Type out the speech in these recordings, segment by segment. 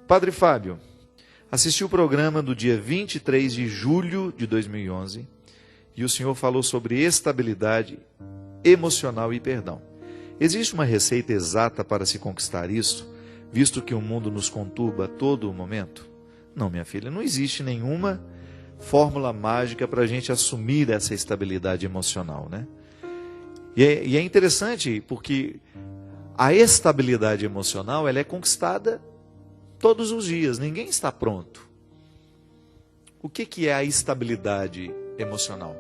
Padre Fábio, assisti o programa do dia 23 de julho de 2011 e o senhor falou sobre estabilidade emocional e perdão. Existe uma receita exata para se conquistar isso, visto que o mundo nos conturba a todo momento? Não, minha filha, não existe nenhuma fórmula mágica para a gente assumir essa estabilidade emocional, né? E é interessante porque a estabilidade emocional ela é conquistada todos os dias, ninguém está pronto. O que é a estabilidade emocional?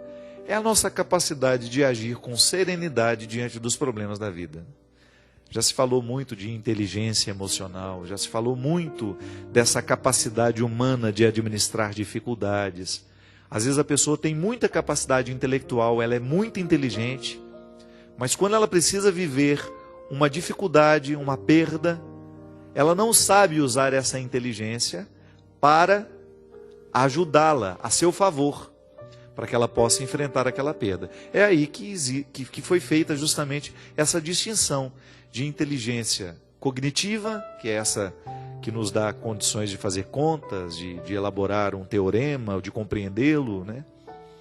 É a nossa capacidade de agir com serenidade diante dos problemas da vida. Já se falou muito de inteligência emocional, já se falou muito dessa capacidade humana de administrar dificuldades. Às vezes a pessoa tem muita capacidade intelectual, ela é muito inteligente, mas quando ela precisa viver uma dificuldade, uma perda, ela não sabe usar essa inteligência para ajudá-la a seu favor, para que ela possa enfrentar aquela perda. É aí que foi feita justamente essa distinção de inteligência cognitiva, que é essa que nos dá condições de fazer contas, de elaborar um teorema, de compreendê-lo, né?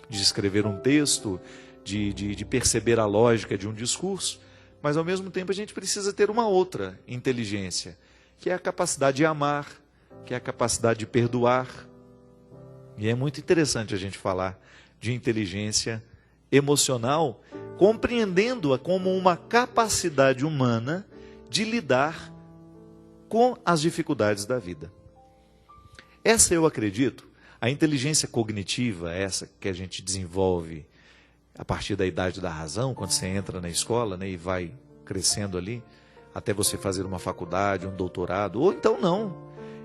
De escrever um texto, de perceber a lógica de um discurso, mas ao mesmo tempo a gente precisa ter uma outra inteligência, que é a capacidade de amar, que é a capacidade de perdoar. E é muito interessante a gente falar de inteligência emocional, compreendendo-a como uma capacidade humana de lidar com as dificuldades da vida. Essa eu acredito, a inteligência cognitiva, essa que a gente desenvolve a partir da idade da razão, quando você entra na escola, né, e vai crescendo ali, até você fazer uma faculdade, um doutorado, ou então não.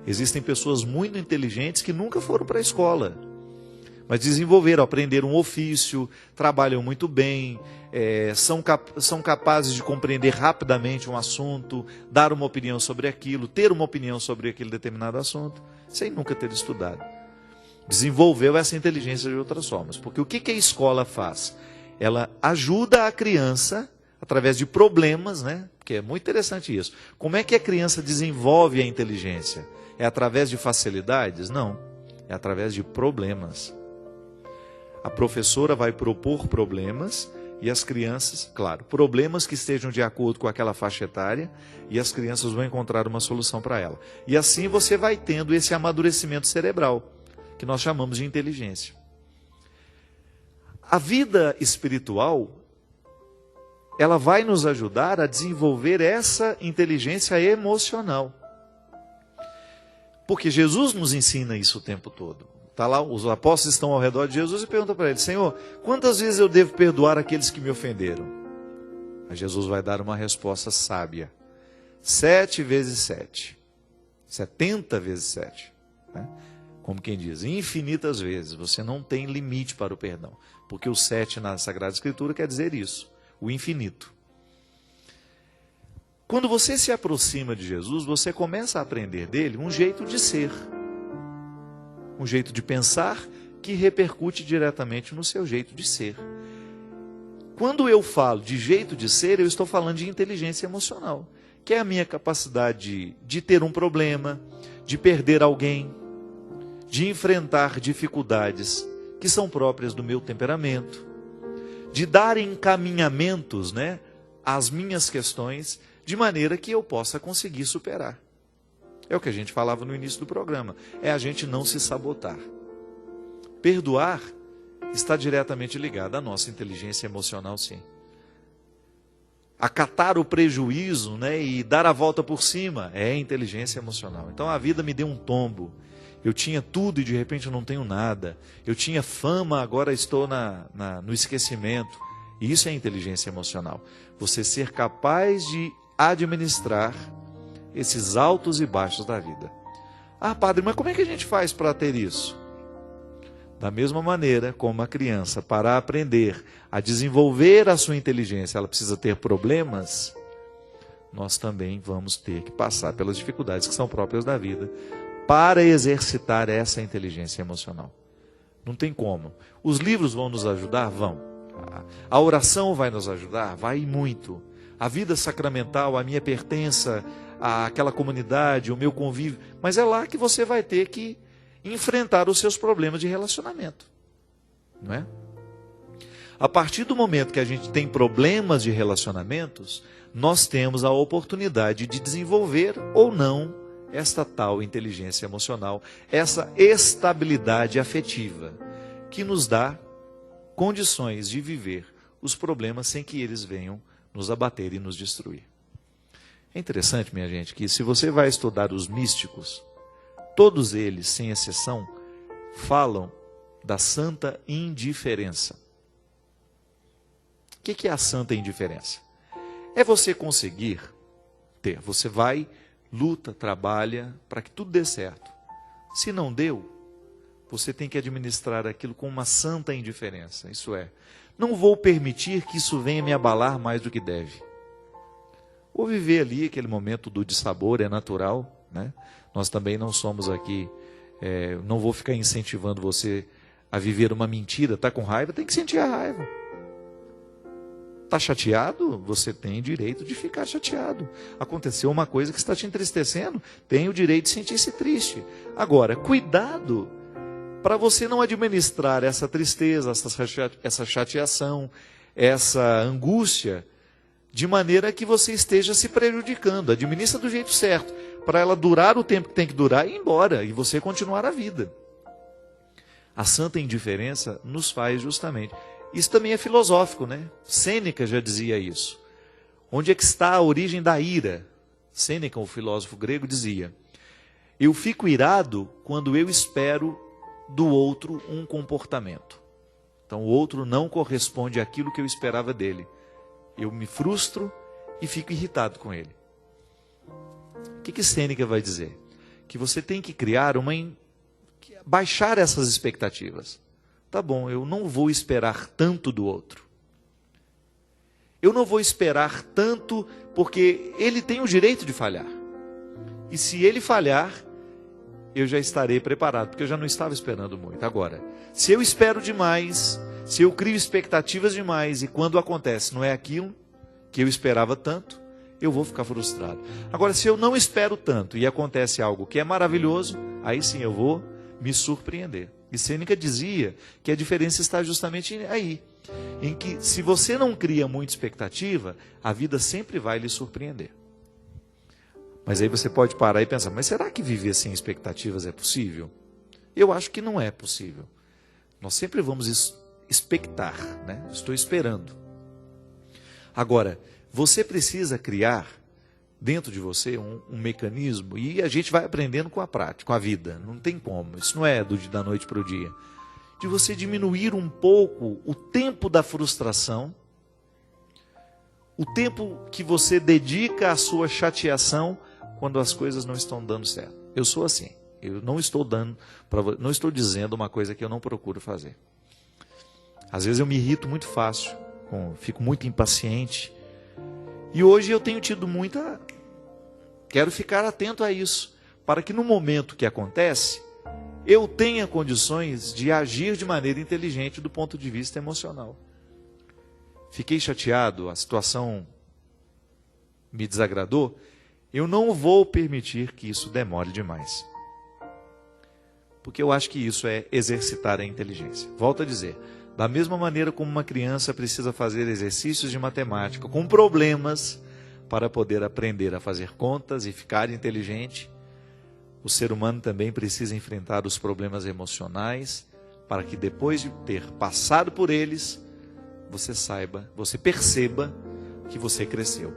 Existem pessoas muito inteligentes que nunca foram para a escola, mas desenvolveram, aprenderam um ofício, trabalham muito bem, são capazes de compreender rapidamente um assunto, dar uma opinião sobre aquilo, ter uma opinião sobre aquele determinado assunto, sem nunca ter estudado. Desenvolveu essa inteligência de outras formas. Porque o que a escola faz? Ela ajuda a criança, através de problemas, né? Porque é muito interessante isso. Como é que a criança desenvolve a inteligência? É através de facilidades? Não. É através de problemas. A professora vai propor problemas e as crianças, claro, problemas que estejam de acordo com aquela faixa etária, e as crianças vão encontrar uma solução para ela. E assim você vai tendo esse amadurecimento cerebral, que nós chamamos de inteligência. A vida espiritual, ela vai nos ajudar a desenvolver essa inteligência emocional. Porque Jesus nos ensina isso o tempo todo. Tá lá, os apóstolos estão ao redor de Jesus e perguntam para ele: Senhor, quantas vezes eu devo perdoar aqueles que me ofenderam? Aí Jesus vai dar uma resposta sábia: 7 vezes 7. 70 vezes 7. Né? Como quem diz, infinitas vezes. Você não tem limite para o perdão. Porque o 7 na Sagrada Escritura quer dizer isso, o infinito. Quando você se aproxima de Jesus, você começa a aprender dele um jeito de ser. Um jeito de pensar que repercute diretamente no seu jeito de ser. Quando eu falo de jeito de ser, eu estou falando de inteligência emocional, que é a minha capacidade de ter um problema, de perder alguém, de enfrentar dificuldades que são próprias do meu temperamento, de dar encaminhamentos, né, às minhas questões, de maneira que eu possa conseguir superar. É o que a gente falava no início do programa, é a gente não se sabotar. Perdoar está diretamente ligado à nossa inteligência emocional, sim. Acatar o prejuízo, né, e dar a volta por cima é inteligência emocional. Então a vida me deu um tombo. Eu tinha tudo e de repente eu não tenho nada. Eu tinha fama, agora estou no esquecimento. E isso é inteligência emocional. Você ser capaz de administrar esses altos e baixos da vida. Ah, padre, mas como é que a gente faz para ter isso? Da mesma maneira como a criança, para aprender a desenvolver a sua inteligência, ela precisa ter problemas, nós também vamos ter que passar pelas dificuldades que são próprias da vida para exercitar essa inteligência emocional. Não tem como. Os livros vão nos ajudar? Vão. A oração vai nos ajudar? Vai muito. a vida sacramental, a minha pertença àquela comunidade, o meu convívio, mas é lá que você vai ter que enfrentar os seus problemas de relacionamento, não é? A partir do momento que a gente tem problemas de relacionamentos, nós temos a oportunidade de desenvolver ou não esta tal inteligência emocional, essa estabilidade afetiva, que nos dá condições de viver os problemas sem que eles venham nos abater e nos destruir. É interessante, minha gente, que se você vai estudar os místicos, todos eles, sem exceção, falam da santa indiferença. O que é a santa indiferença? É você conseguir ter. Você vai, luta, trabalha para que tudo dê certo. Se não deu, você tem que administrar aquilo com uma santa indiferença. Isso é, não vou permitir que isso venha me abalar mais do que deve. Vou viver ali aquele momento do dissabor, é natural, né? Nós também não somos aqui, não vou ficar incentivando você a viver uma mentira. Está com raiva? Tem que sentir a raiva. Está chateado? Você tem direito de ficar chateado. Aconteceu uma coisa que está te entristecendo, tem o direito de sentir-se triste. Agora, cuidado para você não administrar essa tristeza, essa chateação, essa angústia, de maneira que você esteja se prejudicando. Administra do jeito certo, para ela durar o tempo que tem que durar e ir embora, e você continuar a vida. A santa indiferença nos faz justamente. Isso também é filosófico, né? Sêneca já dizia isso. Onde é que está a origem da ira? Sêneca, o filósofo grego, dizia: eu fico irado quando eu espero do outro um comportamento. Então o outro não corresponde àquilo que eu esperava dele. Eu me frustro e fico irritado com ele. O que Sêneca vai dizer? Que você tem que criar baixar essas expectativas. Tá bom, eu não vou esperar tanto do outro. Eu não vou esperar tanto porque ele tem o direito de falhar. E se ele falhar, eu já estarei preparado, porque eu já não estava esperando muito. Agora, se eu espero demais, se eu crio expectativas demais e quando acontece não é aquilo que eu esperava tanto, eu vou ficar frustrado. Agora, se eu não espero tanto e acontece algo que é maravilhoso, aí sim eu vou me surpreender. E Sêneca dizia que a diferença está justamente aí, em que se você não cria muita expectativa, a vida sempre vai lhe surpreender. Mas aí você pode parar e pensar, mas será que viver sem expectativas é possível? Eu acho que não é possível. Nós sempre vamos expectar, né? Estou esperando. Agora, você precisa criar dentro de você um mecanismo, e a gente vai aprendendo com a prática, com a vida, não tem como, isso não é da noite para o dia, de você diminuir um pouco o tempo da frustração, o tempo que você dedica à sua chateação quando as coisas não estão dando certo. Eu sou assim, eu não estou não estou dizendo uma coisa que eu não procuro fazer. Às vezes eu me irrito muito fácil, fico muito impaciente, e hoje eu tenho tido quero ficar atento a isso, para que no momento que acontece, eu tenha condições de agir de maneira inteligente do ponto de vista emocional. Fiquei chateado, a situação me desagradou, eu não vou permitir que isso demore demais. Porque eu acho que isso é exercitar a inteligência. Volto a dizer, da mesma maneira como uma criança precisa fazer exercícios de matemática com problemas para poder aprender a fazer contas e ficar inteligente, o ser humano também precisa enfrentar os problemas emocionais para que depois de ter passado por eles, você perceba que você cresceu,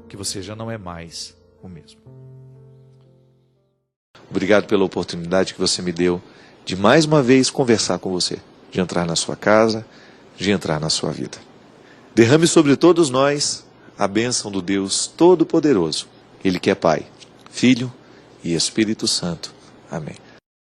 que você já não é mais o mesmo. Obrigado pela oportunidade que você me deu de mais uma vez conversar com você, de entrar na sua casa, de entrar na sua vida. Derrame sobre todos nós a bênção do Deus Todo-Poderoso, Ele que é Pai, Filho e Espírito Santo. Amém.